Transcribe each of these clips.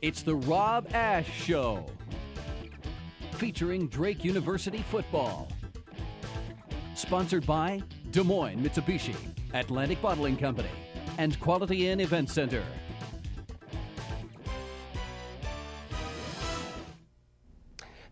It's the Rob Ash Show, featuring Drake University football. Sponsored by Des Moines Mitsubishi, Atlantic Bottling Company, and Quality Inn Event Center.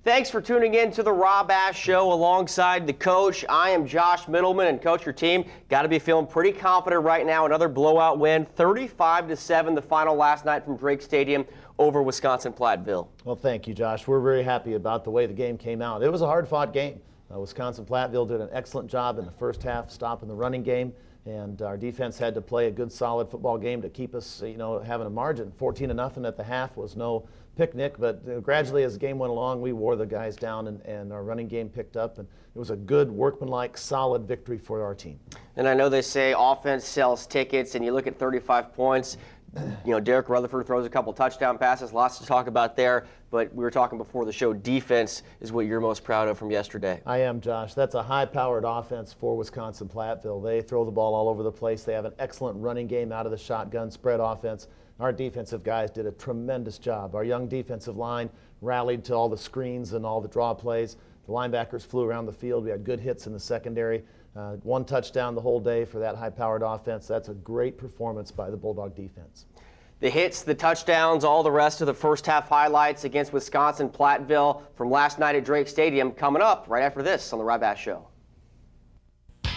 Thanks for tuning in to the Rob Ash Show alongside the coach. I am Josh Middleman, and coach, your team got to be feeling pretty confident right now. Another blowout win, 35-7, the final last night from Drake Stadium over Wisconsin-Platteville. Well, thank you, Josh. We're very happy about the way the game came out. It was a hard-fought game. Wisconsin-Platteville did an excellent job in the first half, stopping the running game, and our defense had to play a good, solid football game to keep us, having a margin. 14-0 at the half was no picnic, but gradually as the game went along, we wore the guys down, and our running game picked up, and it was a good, workmanlike, solid victory for our team. And I know they say offense sells tickets, and you look at 35 points. Derek Rutherford throws a couple touchdown passes, lots to talk about there, but we were talking before the show, defense is what you're most proud of from yesterday. I am, Josh. That's a high-powered offense for Wisconsin-Platteville. They throw the ball all over the place. They have an excellent running game out of the shotgun spread offense. Our defensive guys did a tremendous job. Our young defensive line rallied to all the screens and all the draw plays. The linebackers flew around the field. We had good hits in the secondary. One touchdown the whole day for that high-powered offense. That's a great performance by the Bulldog defense. The hits, the touchdowns, all the rest of the first half highlights against Wisconsin-Platteville from last night at Drake Stadium coming up right after this on the Rob Ash Show.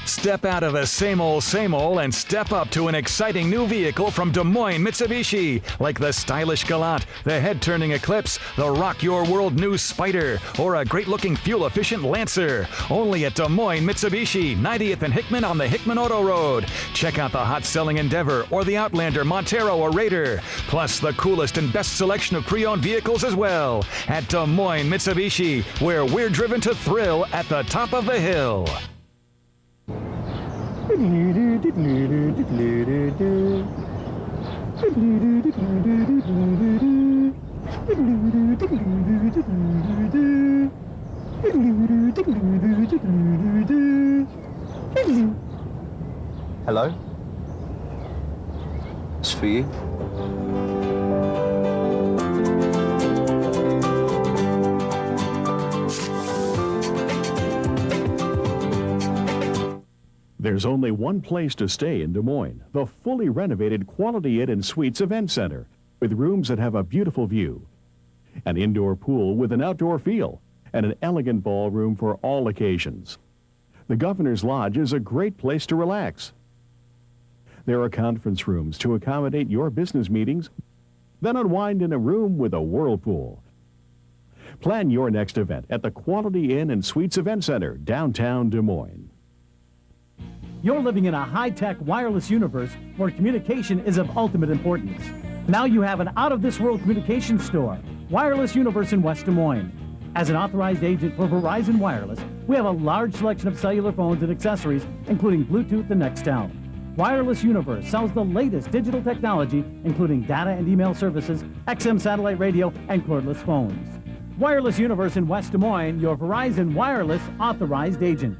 Step out of the same old and step up to an exciting new vehicle from Des Moines Mitsubishi, like the stylish Galant, the head-turning Eclipse, the rock your world new Spider, or a great-looking fuel-efficient Lancer. Only at Des Moines Mitsubishi, 90th and Hickman on the Hickman Auto Road. Check out the hot-selling Endeavor or the Outlander, Montero, or Raider. Plus the coolest and best selection of pre-owned vehicles as well. At Des Moines Mitsubishi, where we're driven to thrill at the top of the hill. Hello? It's for you. There's only one place to stay in Des Moines, the fully renovated Quality Inn and Suites Event Center, with rooms that have a beautiful view, an indoor pool with an outdoor feel, and an elegant ballroom for all occasions. The Governor's Lodge is a great place to relax. There are conference rooms to accommodate your business meetings, then unwind in a room with a whirlpool. Plan your next event at the Quality Inn and Suites Event Center, downtown Des Moines. You're living in a high-tech wireless universe where communication is of ultimate importance. Now you have an out-of-this-world communication store, Wireless Universe in West Des Moines. As an authorized agent for Verizon Wireless, we have a large selection of cellular phones and accessories, including Bluetooth and Nextel. Wireless Universe sells the latest digital technology, including data and email services, XM satellite radio, and cordless phones. Wireless Universe in West Des Moines, your Verizon Wireless authorized agent.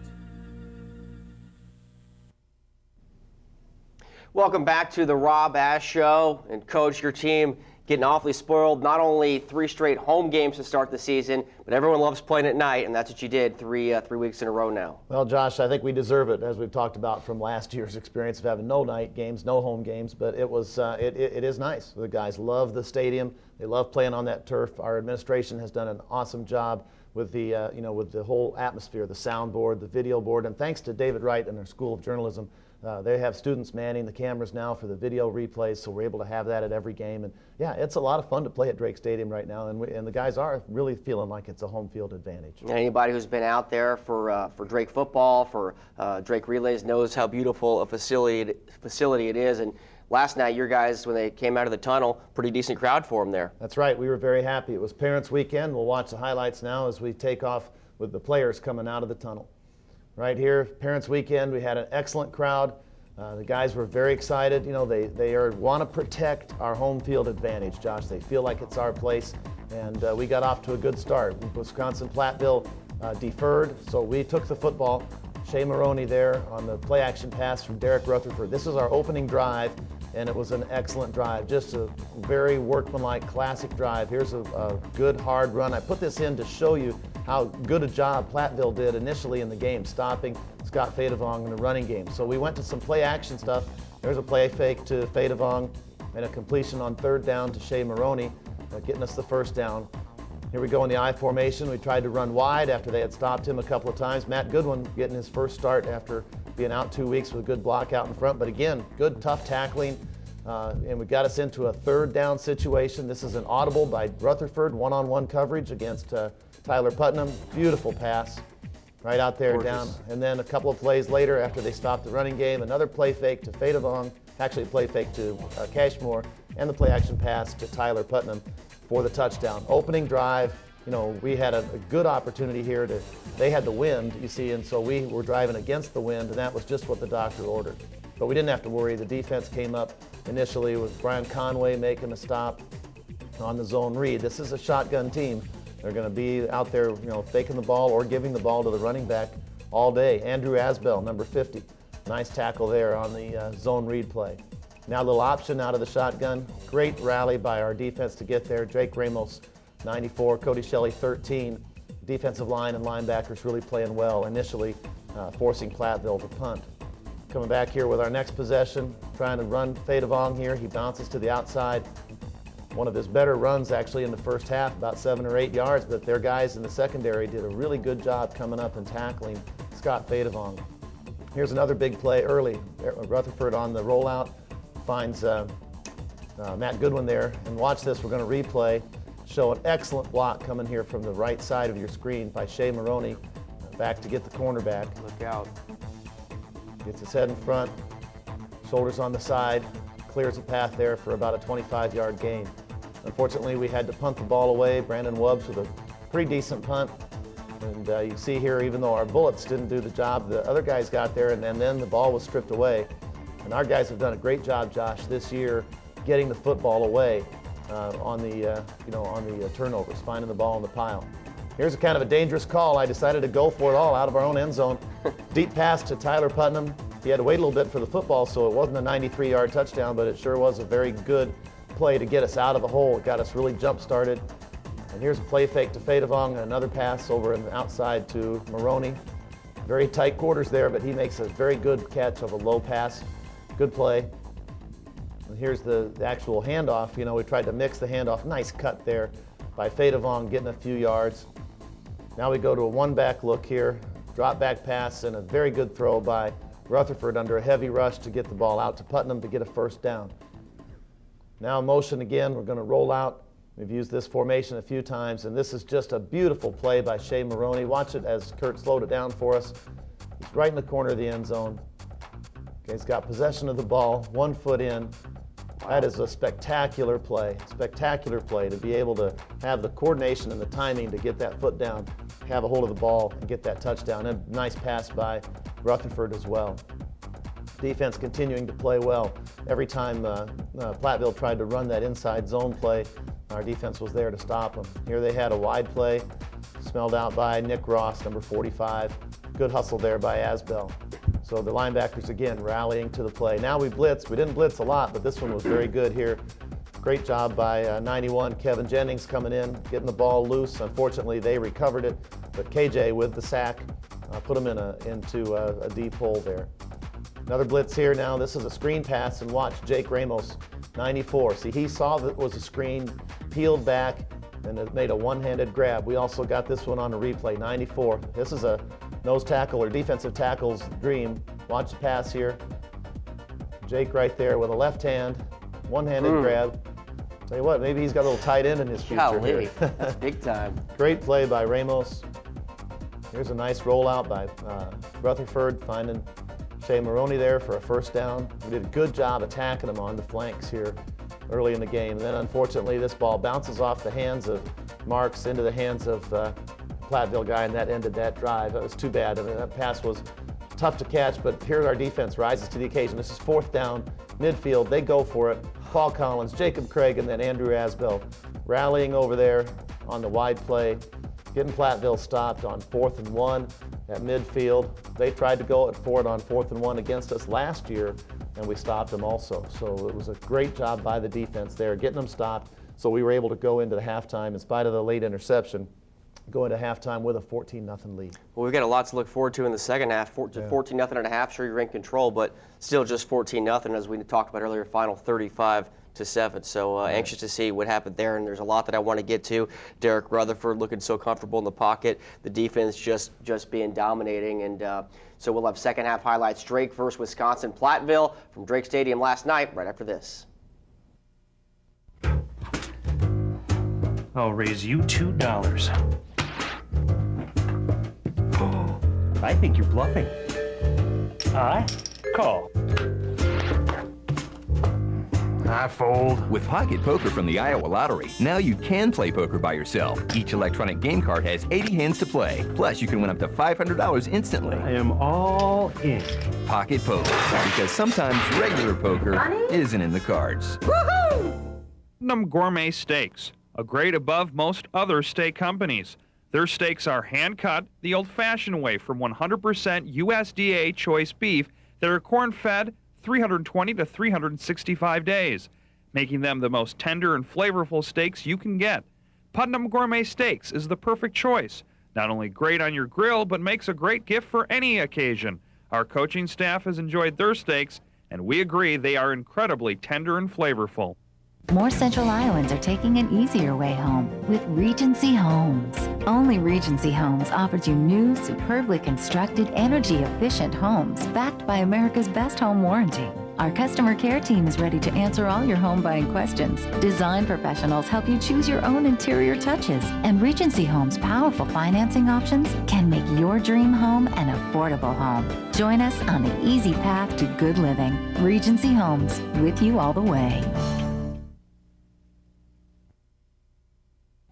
Welcome back to the Rob Ash Show. And Coach, your team getting awfully spoiled. Not only 3 straight home games to start the season, but everyone loves playing at night, and that's what you did three weeks in a row now. Well, Josh, I think we deserve it, as we've talked about from last year's experience of having no night games, no home games. But it was it is nice. The guys love the stadium. They love playing on that turf. Our administration has done an awesome job with the with the whole atmosphere, the soundboard, the video board, and thanks to David Wright and their School of Journalism. They have students manning the cameras now for the video replays, so we're able to have that at every game. And yeah, it's a lot of fun to play at Drake Stadium right now, and the guys are really feeling like it's a home field advantage. Anybody who's been out there for Drake football, for Drake Relays, knows how beautiful a facility it is. And last night, your guys, when they came out of the tunnel, pretty decent crowd for them there. That's right. We were very happy. It was Parents Weekend. We'll watch the highlights now as we take off with the players coming out of the tunnel. Right here, Parents Weekend, we had an excellent crowd. The guys were very excited. They want to protect our home field advantage, Josh. They feel like it's our place, and we got off to a good start. Wisconsin-Platteville deferred, so we took the football. Shea Maroney there on the play-action pass from Derek Rutherford. This is our opening drive, and it was an excellent drive. Just a very workmanlike, classic drive. Here's a good, hard run. I put this in to show you how good a job Platteville did initially in the game, stopping Scott Fadevong in the running game. So we went to some play action stuff. There's a play fake to Fadevong and a completion on 3rd down to Shea Maroney, getting us the 1st down. Here we go in the I formation. We tried to run wide after they had stopped him a couple of times. Matt Goodwin getting his first start after being out 2 weeks with a good block out in front. But again, good tough tackling. And we got us into a 3rd down situation. This is an audible by Rutherford, one-on-one coverage against Tyler Putnam. Beautiful pass right out there. Gorgeous. Down. And then a couple of plays later after they stopped the running game, another play fake to Fadevong, actually a play fake to Cashmore, and the play action pass to Tyler Putnam for the touchdown. Opening drive, you know, we had a good opportunity here they had the wind, you see, and so we were driving against the wind, and that was just what the doctor ordered. But we didn't have to worry. The defense came up initially with Brian Conway making a stop on the zone read. This is a shotgun team. They're going to be out there, you know, faking the ball or giving the ball to the running back all day. Andrew Asbell, number 50. Nice tackle there on the zone read play. Now a little option out of the shotgun. Great rally by our defense to get there. Jake Ramos, 94. Cody Shelley, 13. Defensive line and linebackers really playing well, initially forcing Platteville to punt. Coming back here with our next possession, trying to run Fadevong here. He bounces to the outside. One of his better runs actually in the first half, about 7 or 8 yards, but their guys in the secondary did a really good job coming up and tackling Scott Fadevong. Here's another big play early. Rutherford on the rollout finds Matt Goodwin there. And watch this, we're going to replay. Show an excellent block coming here from the right side of your screen by Shea Maroney. Back to get the cornerback. Look out. Gets his head in front, shoulders on the side, clears a path there for about a 25-yard gain. Unfortunately, we had to punt the ball away. Brandon Wubbs with a pretty decent punt. And you see here, even though our bullets didn't do the job, the other guys got there, and then the ball was stripped away. And our guys have done a great job, Josh, this year getting the football away on the turnovers, finding the ball in the pile. Here's a kind of a dangerous call. I decided to go for it all out of our own end zone. Deep pass to Tyler Putnam. He had to wait a little bit for the football, so it wasn't a 93-yard touchdown, but it sure was a very good play to get us out of the hole. It got us really jump-started. And here's a play fake to Fadevong, and another pass over and outside to Maroney. Very tight quarters there, but he makes a very good catch of a low pass. Good play. And here's the actual handoff. You know, we tried to mix the handoff. Nice cut there by Fadevong, getting a few yards. Now we go to a one-back look here. Drop back pass and a very good throw by Rutherford under a heavy rush to get the ball out to Putnam to get a first down. Now motion again, we're going to roll out. We've used this formation a few times, and this is just a beautiful play by Shea Maroney. Watch it as Kurt slowed it down for us. He's right in the corner of the end zone. Okay, he's got possession of the ball, 1 foot in. That is a spectacular play to be able to have the coordination and the timing to get that foot down, have a hold of the ball, and get that touchdown. And a nice pass by Rutherford as well. Defense continuing to play well. Every time Platteville tried to run that inside zone play, our defense was there to stop them. Here they had a wide play, smelled out by Nick Ross, number 45. Good hustle there by Asbell. So the linebackers, again, rallying to the play. Now we blitz. We didn't blitz a lot, but this one was very good here. Great job by 91, Kevin Jennings coming in, getting the ball loose. Unfortunately, they recovered it, but KJ with the sack put him into a deep hole there. Another blitz here now. This is a screen pass, and watch Jake Ramos, 94. See, he saw that it was a screen, peeled back, and it made a one-handed grab. We also got this one on a replay, 94. This is a nose tackle or defensive tackle's dream. Watch the pass here. Jake right there with a left hand, one-handed grab. Tell you what, maybe he's got a little tight end in his future here. That's big time. Great play by Ramos. Here's a nice rollout by Rutherford, finding Shea Maroney there for a first down. We did a good job attacking him on the flanks here early in the game. And then unfortunately this ball bounces off the hands of Marks into the hands of Platteville guy, and that ended that drive. That was too bad. I mean, that pass was tough to catch, but here's our defense rises to the occasion. This is 4th down, midfield. They go for it. Paul Collins, Jacob Craig, and then Andrew Asbell rallying over there on the wide play, getting Platteville stopped on 4th and 1 at midfield. They tried to go for it on 4th and 1 against us last year, and we stopped them also. So it was a great job by the defense there, getting them stopped. So we were able to go into the halftime, in spite of the late interception, go into halftime with a 14-0 lead. Well, we've got a lot to look forward to in the second half. 14-0 at a half, sure you're in control, but still just 14-0, as we talked about earlier, final 35-7. So anxious to see what happened there, and there's a lot that I want to get to. Derek Rutherford looking so comfortable in the pocket, the defense just being dominating, and so we'll have second half highlights. Drake versus Wisconsin Platteville from Drake Stadium last night, right after this. I'll raise you $2. I think you're bluffing. I call. I fold. With Pocket Poker from the Iowa Lottery, now you can play poker by yourself. Each electronic game card has 80 hands to play. Plus, you can win up to $500 instantly. I am all in. Pocket Poker, because sometimes regular poker isn't in the cards. Putnam Gourmet Steaks, a grade above most other steak companies. Their steaks are hand-cut the old-fashioned way from 100% USDA choice beef that are corn-fed 320 to 365 days, making them the most tender and flavorful steaks you can get. Putnam Gourmet Steaks is the perfect choice. Not only great on your grill, but makes a great gift for any occasion. Our coaching staff has enjoyed their steaks, and we agree they are incredibly tender and flavorful. More Central Iowans are taking an easier way home with Regency Homes. Only Regency Homes offers you new, superbly constructed, energy-efficient homes backed by America's best home warranty. Our customer care team is ready to answer all your home buying questions. Design professionals help you choose your own interior touches. And Regency Homes' powerful financing options can make your dream home an affordable home. Join us on the easy path to good living. Regency Homes, with you all the way.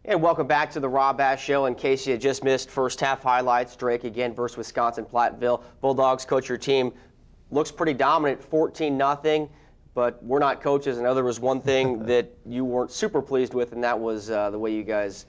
And welcome back to the Rob Bass Show. In case you just missed first half highlights, Drake again versus Wisconsin Platteville. Bulldogs, coach, your team looks pretty dominant, 14-0, but we're not coaches. I know there was one thing that you weren't super pleased with, and that was the way you guys,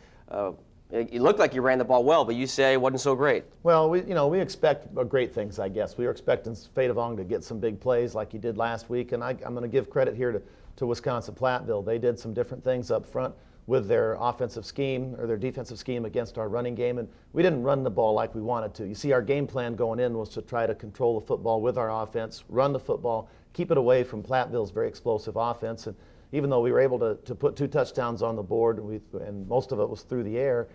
it looked like you ran the ball well, but you say it wasn't so great. Well, we expect great things, I guess. We were expecting Fadevong to get some big plays like he did last week, and I'm going to give credit here to Wisconsin Platteville. They did some different things up front with their offensive scheme or their defensive scheme against our running game, and we didn't run the ball like we wanted to. You see, our game plan going in was to try to control the football with our offense, run the football, keep it away from Platteville's very explosive offense, and even though we were able to put 2 touchdowns on the board, and most of it was through the air,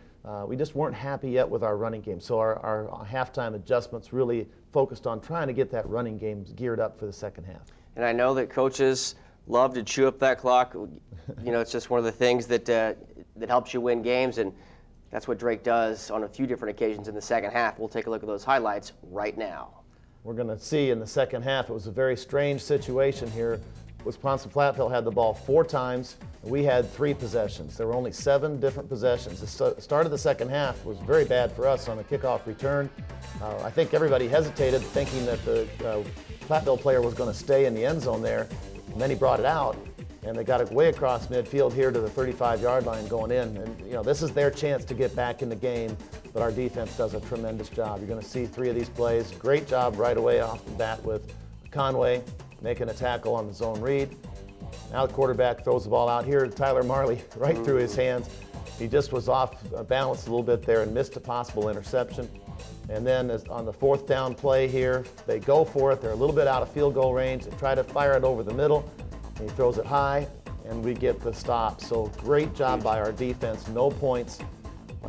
we just weren't happy yet with our running game. So our halftime adjustments really focused on trying to get that running game geared up for the second half. And I know that coaches love to chew up that clock. It's just one of the things that helps you win games, and that's what Drake does on a few different occasions in the second half. We'll take a look at those highlights right now. We're going to see in the second half, it was a very strange situation here. Wisconsin Platteville had the ball 4 times. We had 3 possessions. There were only 7 different possessions. The start of the second half was very bad for us on the kickoff return. I think everybody hesitated, thinking that the Platteville player was going to stay in the end zone there. And then he brought it out, and they got it way across midfield here to the 35-yard line going in. And this is their chance to get back in the game, but our defense does a tremendous job. You're going to see 3 of these plays. Great job right away off the bat with Conway making a tackle on the zone read. Now the quarterback throws the ball out here to Tyler Marley right through his hands. He just was off balance a little bit there and missed a possible interception. And then on the 4th down play here, they go for it. They're a little bit out of field goal range. They try to fire it over the middle. And he throws it high, and we get the stop. So great job by our defense. No points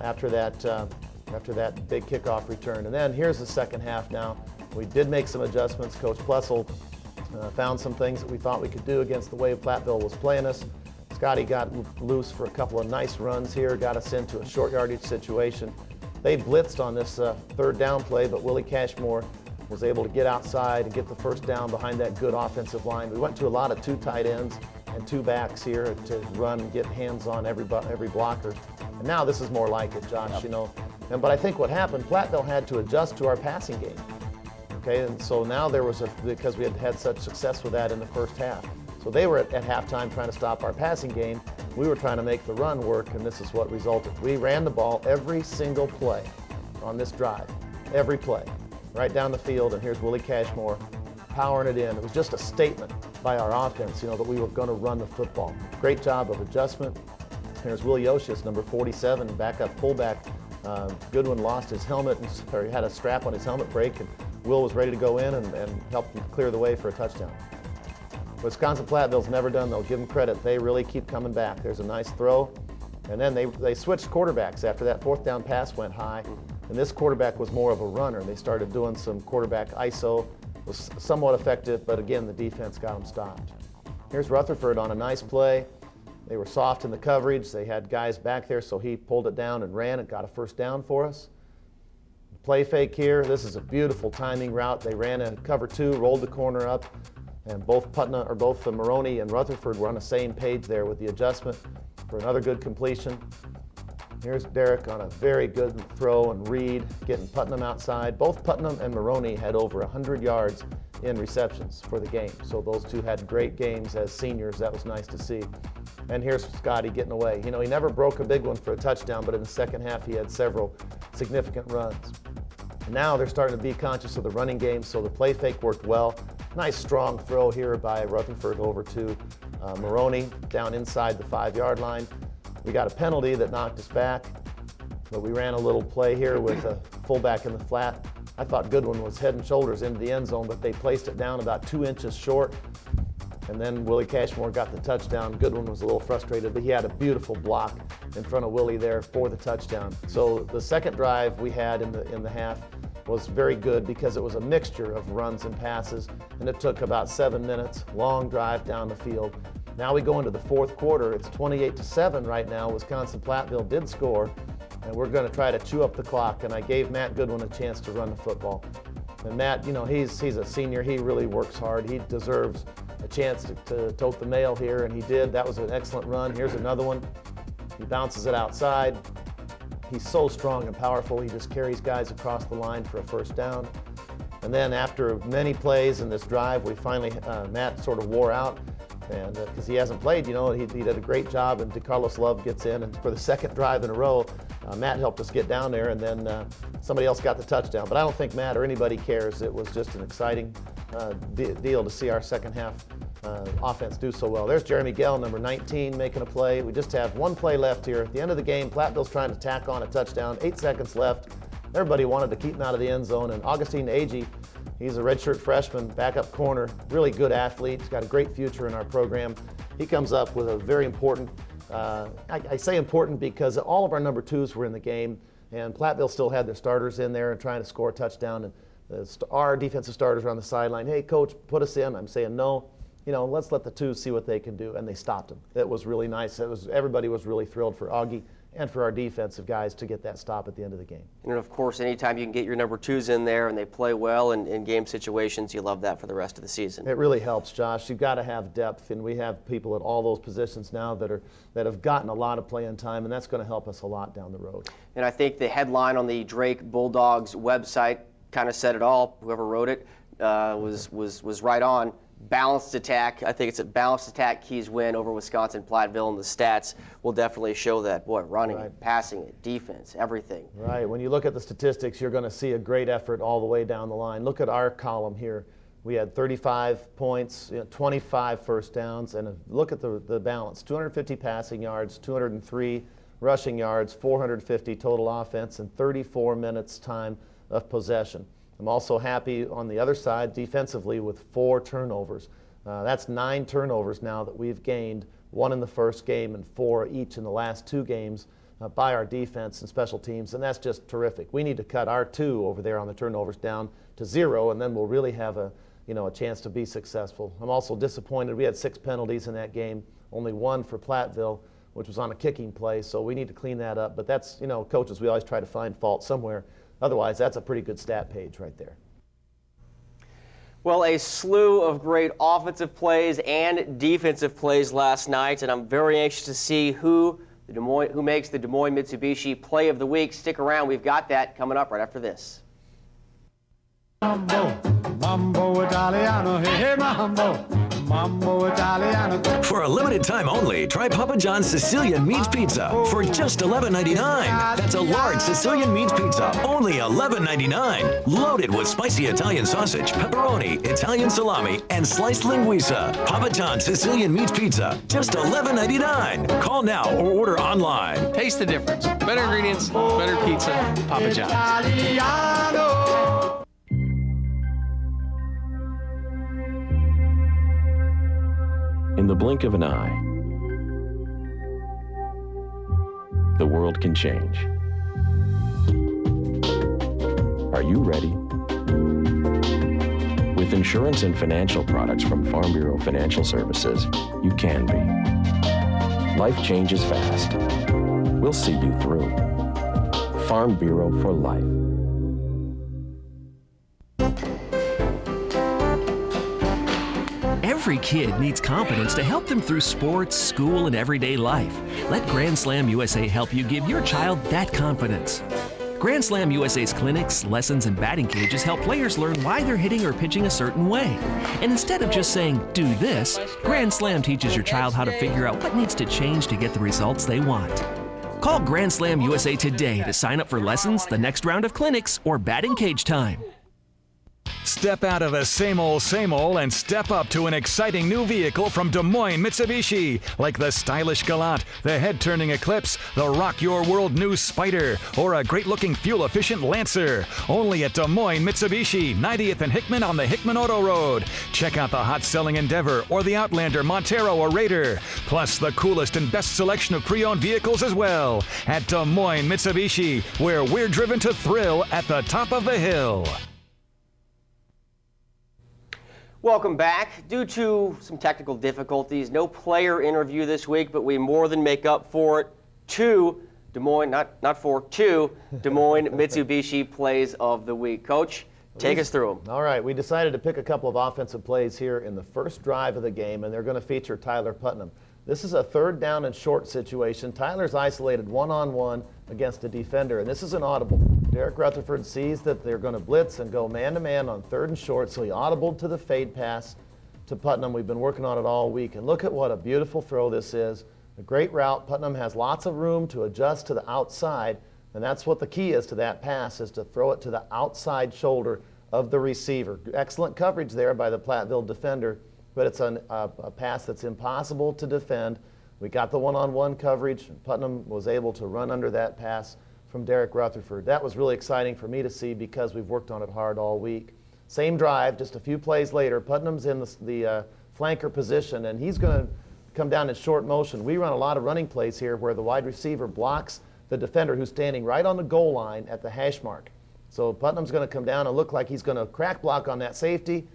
after that big kickoff return. And then here's the second half now. We did make some adjustments. Coach Plessel found some things that we thought we could do against the way Platteville was playing us. Scotty got loose for a couple of nice runs here, got us into a short yardage situation. They blitzed on this 3rd down play, but Willie Cashmore was able to get outside and get the first down behind that good offensive line. We went to a lot of 2 tight ends and 2 backs here to run and get hands on every blocker. And now this is more like it, Josh, But I think what happened, Platteville had to adjust to our passing game. Okay, and so now because we had such success with that in the first half. So they were at halftime trying to stop our passing game. We were trying to make the run work, and this is what resulted. We ran the ball every single play on this drive, every play, right down the field. And here's Willie Cashmore powering it in. It was just a statement by our offense, that we were going to run the football. Great job of adjustment. There's Will Yoshius, number 47, backup fullback. Goodwin lost his helmet, or he had a strap on his helmet break, and Will was ready to go in and help him clear the way for a touchdown. Wisconsin-Platteville's never done, though. Give them credit. They really keep coming back. There's a nice throw. And then they switched quarterbacks after that fourth down pass went high. And this quarterback was more of a runner. They started doing some quarterback ISO. It was somewhat effective, but again, the defense got them stopped. Here's Rutherford on a nice play. They were soft in the coverage. They had guys back there, so he pulled it down and ran and got a first down for us. Play fake here. This is a beautiful timing route. They ran a cover 2, rolled the corner up, and both Maroney and Rutherford were on the same page there with the adjustment for another good completion. Here's Derek on a very good throw and read, getting Putnam outside. Both Putnam and Maroney had over 100 yards in receptions for the game. So those two had great games as seniors. That was nice to see. And here's Scotty getting away. He never broke a big one for a touchdown, but in the second half he had several significant runs. Now they're starting to be conscious of the running game, so the play fake worked well. Nice strong throw here by Rutherford over to Maroney down inside the 5-yard line. We got a penalty that knocked us back, but we ran a little play here with a fullback in the flat. I thought Goodwin was head and shoulders into the end zone, but they placed it down about 2 inches short. And then Willie Cashmore got the touchdown. Goodwin was a little frustrated, but he had a beautiful block in front of Willie there for the touchdown. So the second drive we had in the half was very good because it was a mixture of runs and passes, and it took about 7 minutes, long drive down the field. Now we go into the fourth quarter. It's 28-7 right now. Wisconsin-Platteville did score, and we're going to try to chew up the clock, and I gave Matt Goodwin a chance to run the football. And Matt, he's a senior. He really works hard. He deserves a chance to tote the mail here, and he did. That was an excellent run. Here's another one. He bounces it outside. He's so strong and powerful. He just carries guys across the line for a first down. And then after many plays in this drive, we finally, Matt sort of wore out, and because he hasn't played, he did a great job, and DeCarlos Love gets in, and for the second drive in a row, Matt helped us get down there, and then somebody else got the touchdown. But I don't think Matt or anybody cares. It was just an exciting deal to see our second half offense do so well. There's Jeremy Gell, number 19, making a play. We just have one play left here. At the end of the game, Platteville's trying to tack on a touchdown. 8 seconds left. Everybody wanted to keep him out of the end zone, and Augustine Agee, he's a redshirt freshman, backup corner, really good athlete. He's got a great future in our program. He comes up with a very important, I say important because all of our number 2s were in the game, and Platteville still had their starters in there and trying to score a touchdown. And our defensive starters are on the sideline. Hey, coach, put us in. I'm saying no. Let's let the 2s see what they can do, and they stopped them. It was really nice. Everybody was really thrilled for Augie and for our defensive guys to get that stop at the end of the game. And of course, anytime you can get your number 2s in there and they play well in game situations, you love that for the rest of the season. It really helps, Josh. You've got to have depth, and we have people at all those positions now that have gotten a lot of playing time, and that's going to help us a lot down the road. And I think the headline on the Drake Bulldogs website kind of said it all. Whoever wrote it was right on. Balanced attack. I think it's a balanced attack keys win over Wisconsin-Platteville, and the stats will definitely show that. Boy, running, right. Passing it, defense, everything. Right. When you look at the statistics, you're going to see a great effort all the way down the line. Look at our column here. We had 35 points, 25 first downs, and look at the balance. 250 passing yards, 203 rushing yards, 450 total offense, and 34 minutes time of possession. I'm also happy on the other side defensively with 4 turnovers. That's 9 turnovers now that we've gained, 1 in the first game and 4 each in the last 2 games by our defense and special teams, and that's just terrific. We need to cut our 2 over there on the turnovers down to 0, and then we'll really have a chance to be successful. I'm also disappointed. We had 6 penalties in that game, only 1 for Platteville, which was on a kicking play, so we need to clean that up. But that's, coaches, we always try to find fault somewhere. Otherwise, that's a pretty good stat page right there. Well, a slew of great offensive plays and defensive plays last night, and I'm very anxious to see who makes the Des Moines Mitsubishi Play of the Week. Stick around. We've got that coming up right after this. Mambo, mambo Italiano, hey, hey, mambo. For a limited time only, try Papa John's Sicilian Meats Pizza for just $11.99. That's a large Sicilian Meats Pizza, only $11.99. Loaded with spicy Italian sausage, pepperoni, Italian salami, and sliced linguiça. Papa John's Sicilian Meats Pizza, just $11.99. Call now or order online. Taste the difference. Better ingredients, better pizza, Papa John's. In the blink of an eye, the world can change. Are you ready? With insurance and financial products from Farm Bureau Financial Services, you can be. Life changes fast. We'll see you through. Farm Bureau for life. Every kid needs confidence to help them through sports, school, and everyday life. Let Grand Slam USA help you give your child that confidence. Grand Slam USA's clinics, lessons, and batting cages help players learn why they're hitting or pitching a certain way. And instead of just saying, do this, Grand Slam teaches your child how to figure out what needs to change to get the results they want. Call Grand Slam USA today to sign up for lessons, the next round of clinics, or batting cage time. Step out of the same old and step up to an exciting new vehicle from Des Moines Mitsubishi, like the stylish Galant, the head-turning Eclipse, the rock your world new Spider, or a great-looking fuel-efficient Lancer. Only at Des Moines Mitsubishi, 90th and Hickman on the Hickman Auto Road. Check out the hot-selling Endeavor or the Outlander, Montero, or Raider. Plus the coolest and best selection of pre-owned vehicles as well. At Des Moines Mitsubishi, where we're driven to thrill at the top of the hill. Welcome back. Due to some technical difficulties, no player interview this week, but we more than make up for it. Two Des Moines Mitsubishi plays of the week. Coach, take us through them. All right, we decided to pick a couple of offensive plays here in the first drive of the game, and they're going to feature Tyler Putnam. This is a third down and short situation. Tyler's isolated one-on-one against a defender, and this is an audible. Derek Rutherford sees that they're going to blitz and go man-to-man on third and short, so he audibled to the fade pass to Putnam. We've been working on it all week, and look at what a beautiful throw this is. A great route. Putnam has lots of room to adjust to the outside, and that's what the key is to that pass, is to throw it to the outside shoulder of the receiver. Excellent coverage there by the Platteville defender, but it's a pass that's impossible to defend. We got the one-on-one coverage, and Putnam was able to run under that pass from Derek Rutherford. That was really exciting for me to see because we've worked on it hard all week. Same drive, just a few plays later, Putnam's in the flanker position, and he's going to come down in short motion. We run a lot of running plays here where the wide receiver blocks the defender who's standing right on the goal line at the hash mark. So Putnam's going to come down and look like he's going to crack block on that safety,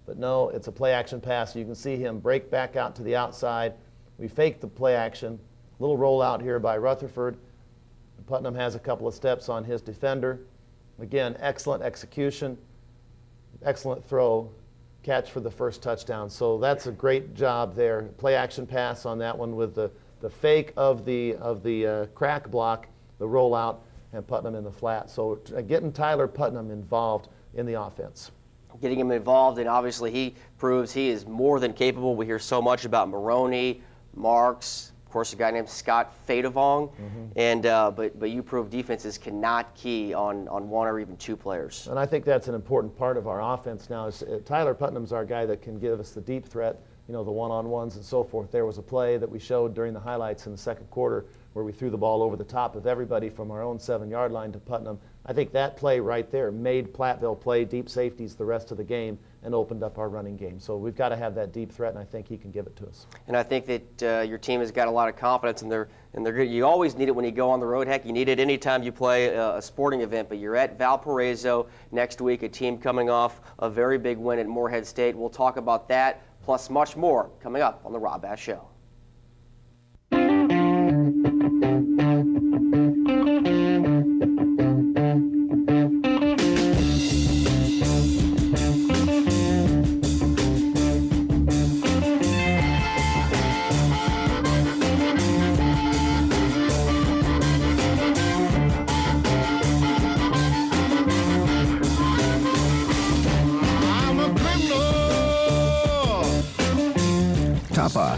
but no, it's a play action pass. You can see him break back out to the outside. We faked the play action. Little rollout here by Rutherford. Putnam has a couple of steps on his defender. Again, excellent execution, excellent throw, catch for the first touchdown. So that's a great job there. Play action pass on that one with the fake of the crack block, the rollout, and Putnam in the flat. So getting Tyler Putnam involved in the offense. Getting him involved, and obviously he proves he is more than capable. We hear so much about Maroney, Marks, of course, a guy named Scott Fadevong, and but you prove defenses cannot key on one or even two players. And I think that's an important part of our offense now. Tyler Putnam's our guy that can give us the deep threat, you know, the one-on-ones and so forth. There was a play that we showed during the highlights in the second quarter where we threw the ball over the top of everybody from our own 7-yard line to Putnam. I think that play right there made Platteville play deep safeties the rest of the game and opened up our running game. So we've got to have that deep threat, and I think he can give it to us. And I think that your team has got a lot of confidence, and they're good. You always need it when you go on the road. Heck, you need it anytime you play a sporting event. But you're at Valparaiso next week, a team coming off a very big win at Morehead State. We'll talk about that, plus much more, coming up on the Rob Bass Show.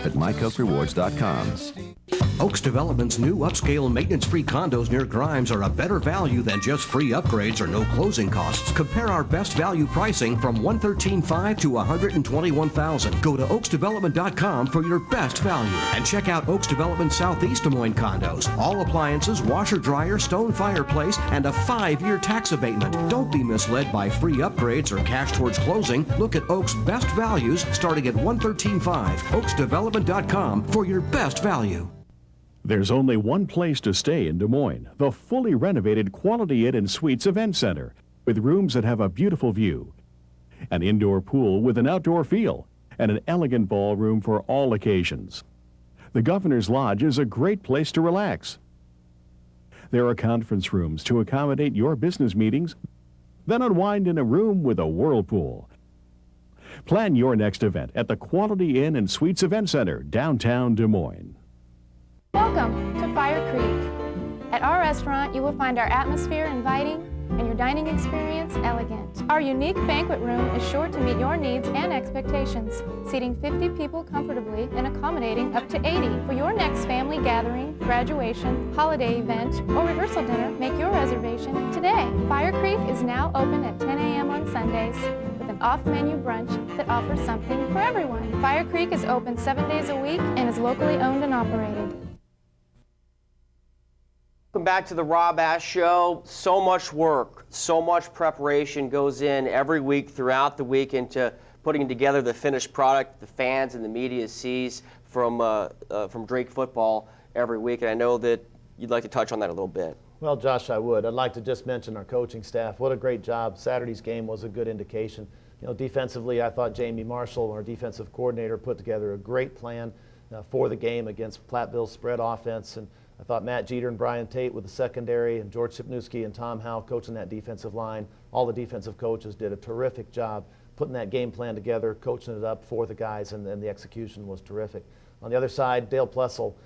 shop at mycokerewards.com. Oaks Development's new upscale maintenance-free condos near Grimes are a better value than just free upgrades or no closing costs. Compare our best value pricing from $113,500 to $121,000. Go to oaksdevelopment.com for your best value and check out Oaks Development Southeast Des Moines condos. All appliances, washer, dryer, stone fireplace, and a 5-year tax abatement. Don't be misled by free upgrades or cash towards closing. Look at Oaks' best values starting at $113,500. oaksdevelopment.com for your best value. There's only one place to stay in Des Moines, the fully renovated Quality Inn and Suites Event Center, with rooms that have a beautiful view, an indoor pool with an outdoor feel, and an elegant ballroom for all occasions. The Governor's Lodge is a great place to relax. There are conference rooms to accommodate your business meetings, then unwind in a room with a whirlpool. Plan your next event at the Quality Inn and Suites Event Center, downtown Des Moines. Welcome to Fire Creek. At our restaurant, you will find our atmosphere inviting and your dining experience elegant. Our unique banquet room is sure to meet your needs and expectations, seating 50 people comfortably and accommodating up to 80. For your next family gathering, graduation, holiday event, or rehearsal dinner, make your reservation today. Fire Creek is now open at 10 a.m. on Sundays with an off-menu brunch that offers something for everyone. Fire Creek is open 7 days a week and is locally owned and operated. Welcome back to the Rob Ash Show. So much work, so much preparation goes in every week throughout the week into putting together the finished product the fans and the media sees from Drake football every week. And I know that you'd like to touch on that a little bit. Well, Josh, I would. I'd like to just mention our coaching staff. What a great job. Saturday's game was a good indication. You know, defensively, I thought Jamie Marshall, our defensive coordinator, put together a great plan for the game against Platteville's spread offense. And I thought Matt Jeter and Brian Tate with the secondary and George Sipnewski and Tom Howe coaching that defensive line. All the defensive coaches did a terrific job putting that game plan together, coaching it up for the guys, and the execution was terrific. On the other side, Dale Plessel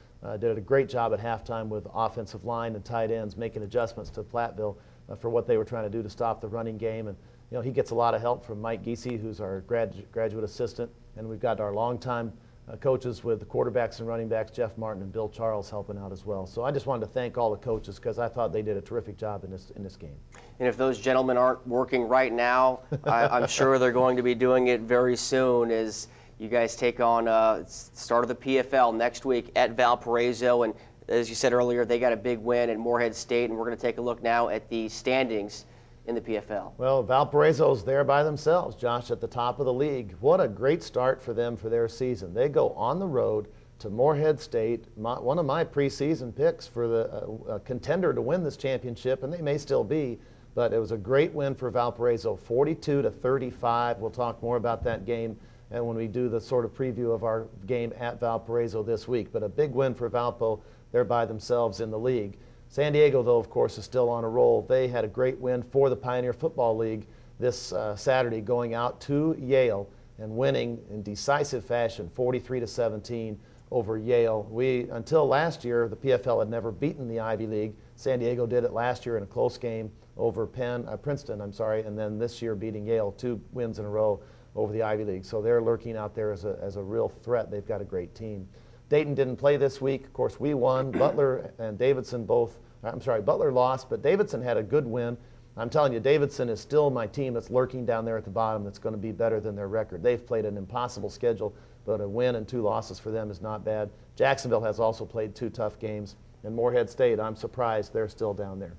did a great job at halftime with offensive line and tight ends, making adjustments to Platteville for what they were trying to do to stop the running game. And you know, he gets a lot of help from Mike Giese, who's our graduate assistant, and we've got our longtime coaches with the quarterbacks and running backs, Jeff Martin and Bill Charles, helping out as well. So I just wanted to thank all the coaches because I thought they did a terrific job in this game. And if those gentlemen aren't working right now, I'm sure they're going to be doing it very soon as you guys take on start of the PFL next week at Valparaiso. And as you said earlier, they got a big win at Morehead State, and we're going to take a look now at the standings in the PFL. Well, Valparaiso's there by themselves, Josh, at the top of the league. What a great start for them for their season. They go on the road to Morehead State, one of my preseason picks for the contender to win this championship, and they may still be, but it was a great win for Valparaiso, 42-35. We'll talk more about that game and when we do the sort of preview of our game at Valparaiso this week. But a big win for Valpo. They're by themselves in the league. San Diego, though, of course, is still on a roll. They had a great win for the Pioneer Football League this Saturday, going out to Yale and winning in decisive fashion, 43-17 over Yale. Until last year, the PFL had never beaten the Ivy League. San Diego did it last year in a close game over Princeton, and then this year beating Yale, 2 wins in a row over the Ivy League. So they're lurking out there as a real threat. They've got a great team. Dayton didn't play this week. Of course, we won. Butler and Davidson Butler lost, but Davidson had a good win. I'm telling you, Davidson is still my team that's lurking down there at the bottom that's going to be better than their record. They've played an impossible schedule, but a win and 2 losses for them is not bad. Jacksonville has also played 2 tough games. And Morehead State, I'm surprised they're still down there.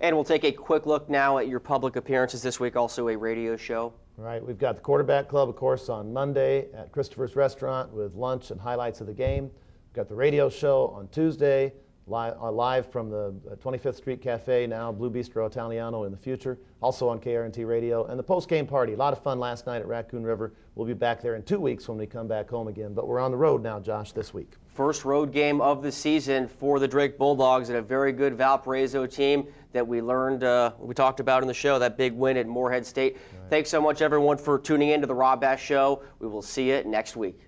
And we'll take a quick look now at your public appearances this week, also a radio show. All right, we've got the Quarterback Club, of course, on Monday at Christopher's Restaurant with lunch and highlights of the game. We've got the radio show on Tuesday, live from the 25th Street Cafe, now Blue Bistro Italiano in the future, also on KRNT Radio. And the post-game party, a lot of fun last night at Raccoon River. We'll be back there in 2 weeks when we come back home again. But we're on the road now, Josh, this week. First road game of the season for the Drake Bulldogs and a very good Valparaiso team that we learned, we talked about in the show, that big win at Morehead State. Right. Thanks so much, everyone, for tuning in to the Rob Bass Show. We will see you next week.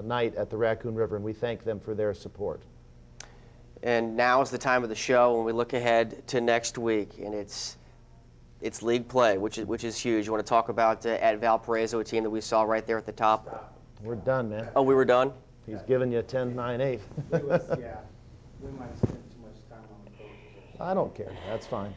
Night at the Raccoon River, and we thank them for their support. And now is the time of the show when we look ahead to next week, and it's league play, which is huge. You want to talk about at Valparaiso, a team that we saw right there at the top? We're done, man. Oh, we were done? He's giving you 10, 9, 8. Yeah, we might spend too much time on the coaches. I don't care. That's fine.